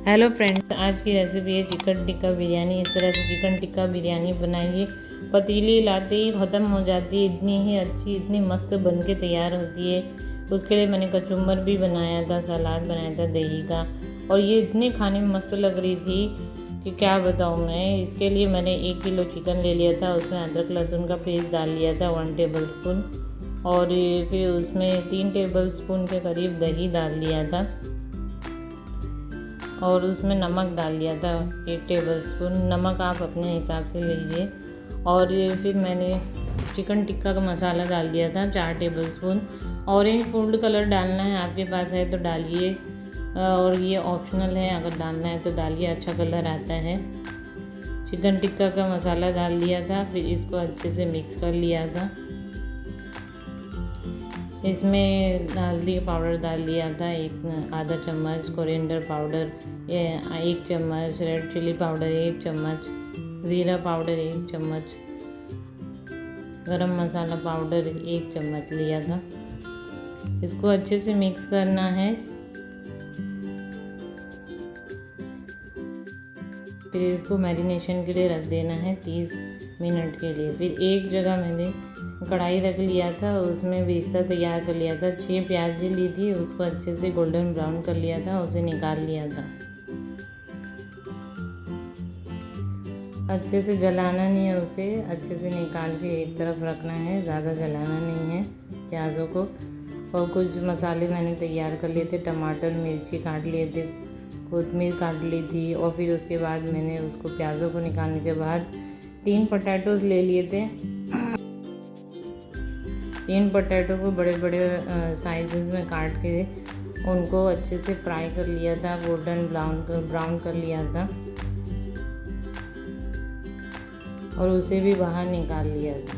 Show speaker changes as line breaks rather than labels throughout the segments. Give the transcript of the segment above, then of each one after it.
Hello friends, आज की recipe है चिकन टिक्का बिरयानी। इस तरह से चिकन टिक्का बिरयानी बनाइए, पतीली लाते ही ख़त्म हो जाती है। इतनी ही अच्छी, इतनी मस्त बन के तैयार होती है। उसके लिए मैंने कचुम्बर भी बनाया था, सलाद बनाया था दही का, और ये इतनी खाने में मस्त लग रही थी कि क्या बताऊँ मैं। इसके लिए मैंने 1 किलो चिकन ले लिया था, उसमें अदरक लहसुन का पेस्ट डाल लिया था 1 टेबल स्पून, और फिर उसमें 3 टेबल स्पून के करीब दही डाल दिया था, और उसमें नमक डाल दिया था 1 टेबल स्पून। नमक आप अपने हिसाब से लीजिए। और फिर मैंने चिकन टिक्का का मसाला डाल दिया था 4 table spoon. Orange food colour डालना है, आपके पास है तो डालिए, और ये ऑप्शनल है, अगर डालना है तो डालिए, अच्छा कलर आता है। चिकन टिक्का का मसाला डाल दिया था, फिर इसको अच्छे से मिक्स कर लिया था। इसमें हल्दी पाउडर डाल दिया था आधा चम्मच, कोरिएंडर पाउडर 1 चम्मच, रेड चिली पाउडर 1 चम्मच, ज़ीरा पाउडर 1 चम्मच, गरम मसाला पाउडर 1 चम्मच लिया था। इसको अच्छे से मिक्स करना है। फिर इसको मैरिनेशन के लिए रख देना है 30 मिनट के लिए। फिर एक जगह मैंने कढ़ाई रख लिया था, उसमें बेस्ता तैयार कर लिया था। 6 प्याज ली थी, उसको अच्छे से गोल्डन ब्राउन कर लिया था, उसे निकाल लिया था। अच्छे से जलाना नहीं है, उसे अच्छे से निकाल के एक तरफ रखना है, ज़्यादा जलाना नहीं है प्याज़ों को। और कुछ मसाले मैंने तैयार कर लिए थे, टमाटर मिर्ची काट लिए थे, कोतमीर काट ली थी, और फिर उसके बाद मैंने उसको प्याज़ों को निकालने के बाद 3 पोटैटोज़ ले लिए थे। 3 पोटैटो को बड़े बड़े साइज़ में काट के उनको अच्छे से फ्राई कर लिया था, गोल्डन ब्राउन कर लिया था, और उसे भी बाहर निकाल लिया था।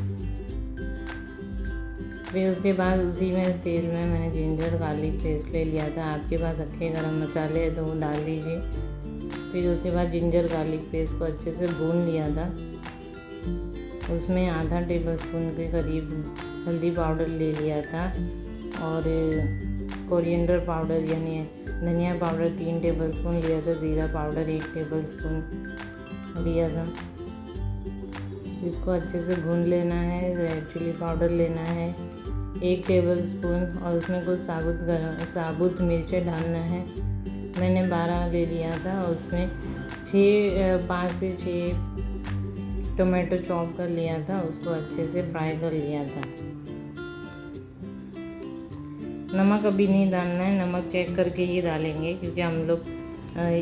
फिर उसके बाद उसी में तेल में मैंने जिंजर गार्लिक पेस्ट ले लिया था। आपके पास रखे गरम मसाले है तो वो डाल दीजिए। फिर उसके बाद जिंजर गार्लिक पेस्ट को अच्छे से भून लिया था। उसमें आधा टेबल स्पून के करीब हल्दी पाउडर ले लिया था, और कोरिएंडर पाउडर यानी धनिया पाउडर 3 टेबल स्पून लिया था, ज़ीरा पाउडर 1 टेबल स्पून लिया था। इसको अच्छे से भून लेना है। रेड चिली पाउडर लेना है 1 टेबल स्पून, और उसमें कुछ साबुत मिर्चें डालना है। मैंने 12 ले लिया था, उसमें 5 से 6 टोमेटो चॉप कर लिया था, उसको अच्छे से फ्राई कर लिया था। नमक अभी नहीं डालना है, नमक चेक करके ही डालेंगे, क्योंकि हम लोग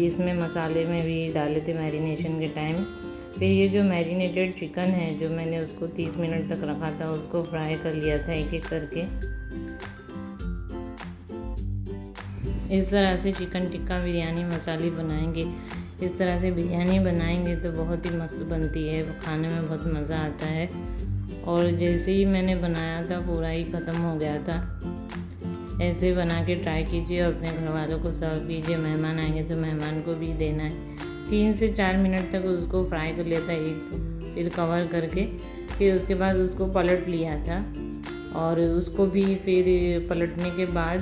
इसमें मसाले में भी डाले थे मैरिनेशन के टाइम। फिर ये जो मैरिनेटेड चिकन है, जो मैंने उसको 30 मिनट तक रखा था, उसको फ्राई कर लिया था एक एक करके। इस तरह से चिकन टिक्का बिरयानी मसाले बनाएंगे, इस तरह से बिरयानी बनाएंगे तो बहुत ही मस्त बनती है, खाने में बहुत मज़ा आता है। और जैसे ही मैंने बनाया था पूरा ही ख़त्म हो गया था। ऐसे बना के ट्राई कीजिए और अपने घर वालों को सर्व कीजिए। मेहमान आएंगे तो मेहमान को भी देना है। 3 से 4 मिनट तक उसको फ्राई कर लिया था फिर कवर करके। फिर उसके बाद उसको पलट लिया था, और उसको भी फिर पलटने के बाद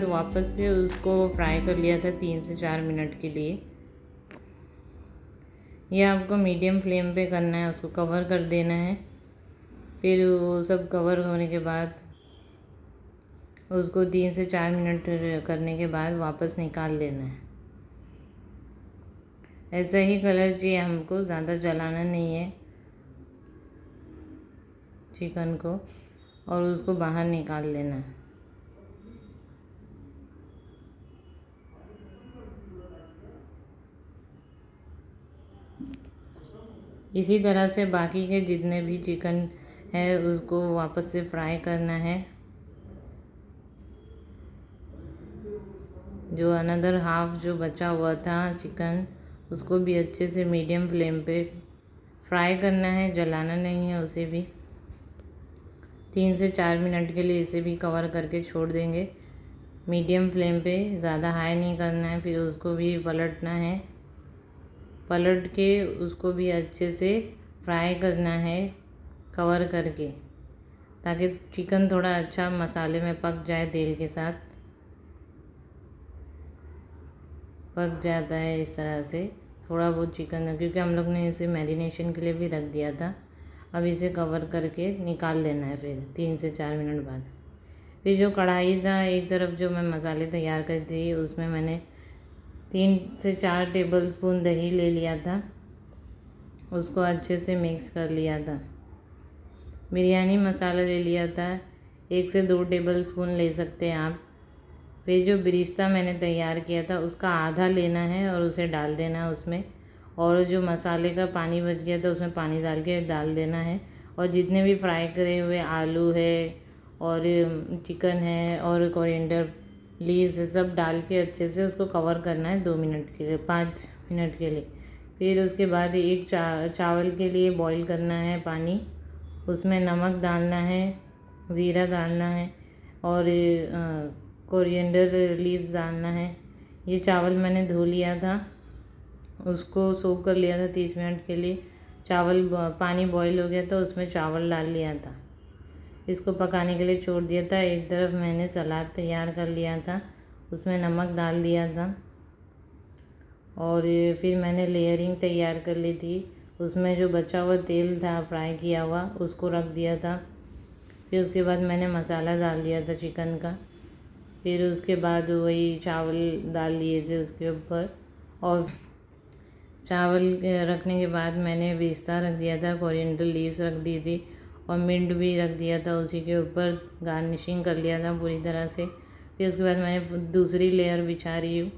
वापस से उसको फ्राई कर लिया था 3 से 4 मिनट के लिए। यह आपको मीडियम फ्लेम पे करना है, उसको कवर कर देना है। फिर वो सब कवर होने के बाद उसको 3 से 4 मिनट करने के बाद वापस निकाल लेना है। ऐसा ही कलर चाहिए हमको, ज़्यादा जलाना नहीं है चिकन को, और उसको बाहर निकाल लेना है। इसी तरह से बाकी के जितने भी चिकन है उसको वापस से फ्राई करना है। जो अनदर हाफ जो बचा हुआ था चिकन, उसको भी अच्छे से मीडियम फ्लेम पे फ्राई करना है, जलाना नहीं है उसे भी। 3 से 4 मिनट के लिए इसे भी कवर करके छोड़ देंगे मीडियम फ्लेम पे, ज़्यादा हाई नहीं करना है। फिर उसको भी पलटना है, पलट के उसको भी अच्छे से फ्राई करना है कवर करके, ताकि चिकन थोड़ा अच्छा मसाले में पक जाए तेल के साथ। पक जाता है इस तरह से। थोड़ा बहुत चिकन, क्योंकि हम लोग ने इसे मैरिनेशन के लिए भी रख दिया था। अब इसे कवर करके निकाल लेना है फिर 3 से 4 मिनट बाद। फिर जो कढ़ाई था, एक तरफ जो मैं मसाले तैयार कर थी उसमें मैंने 3 से 4 टेबलस्पून दही ले लिया था, उसको अच्छे से मिक्स कर लिया था। बिरयानी मसाला ले लिया था, 1 से 2 टेबलस्पून ले सकते हैं आप। फिर जो बिरिस्ता मैंने तैयार किया था उसका आधा लेना है और उसे डाल देना है उसमें, और जो मसाले का पानी बच गया था उसमें पानी डाल के डाल देना है। और जितने भी फ्राई करे हुए आलू है और चिकन है और कोरिएंडर लीव्स है, सब डाल के अच्छे से उसको कवर करना है 2 मिनट के लिए, 5 मिनट के लिए। फिर उसके बाद एक चावल के लिए बॉईल करना है पानी, उसमें नमक डालना है, ज़ीरा डालना है और कोरिएंडर लीव्स डालना है। ये चावल मैंने धो लिया था, उसको सोक कर लिया था 30 मिनट के लिए। पानी बॉईल हो गया था, उसमें चावल डाल लिया था, इसको पकाने के लिए छोड़ दिया था। एक तरफ मैंने सलाद तैयार कर लिया था, उसमें नमक डाल दिया था और फिर मैंने लेयरिंग तैयार कर ली थी। उसमें जो बचा हुआ तेल था फ्राई किया हुआ उसको रख दिया था। फिर उसके बाद मैंने मसाला डाल दिया था चिकन का। फिर उसके बाद वही चावल डाल दिए थे उसके ऊपर, और चावल रखने के बाद मैंने बिस्ता रख दिया था, कोरिएंडर लीव्स रख दी थी और मिंट भी रख दिया था उसी के ऊपर, गार्निशिंग कर लिया था पूरी तरह से। फिर उसके बाद मैंने दूसरी लेयर बिछा रही हूँ।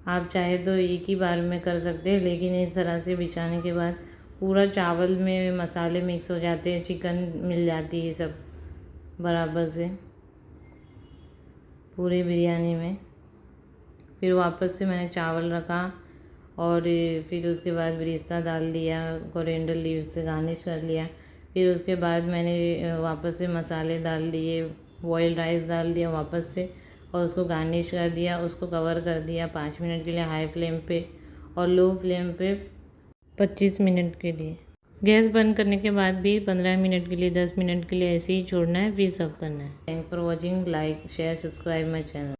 आप चाहे तो एक ही बार में कर सकते हैं, लेकिन इस तरह से बिछाने के बाद पूरा चावल में मसाले मिक्स हो जाते हैं, चिकन मिल जाती है सब बराबर से पूरी बिरयानी में। फिर वापस से मैंने चावल रखा और फिर उसके बाद बिरिस्ता डाल दिया, कोरिएंडर लीव्स से गार्निश कर लिया। फिर उसके बाद मैंने वापस से मसाले डाल दिए, बॉइल्ड राइस डाल दिया वापस से और उसको गार्निश कर दिया, उसको कवर कर दिया 5 मिनट के लिए हाई फ्लेम पे और लो फ्लेम पे 25 मिनट के लिए। गैस बंद करने के बाद भी 15 मिनट के लिए, 10 मिनट के लिए ऐसे ही छोड़ना है, फिर सर्व करना है। Thanks for watching. Like share subscribe my channel.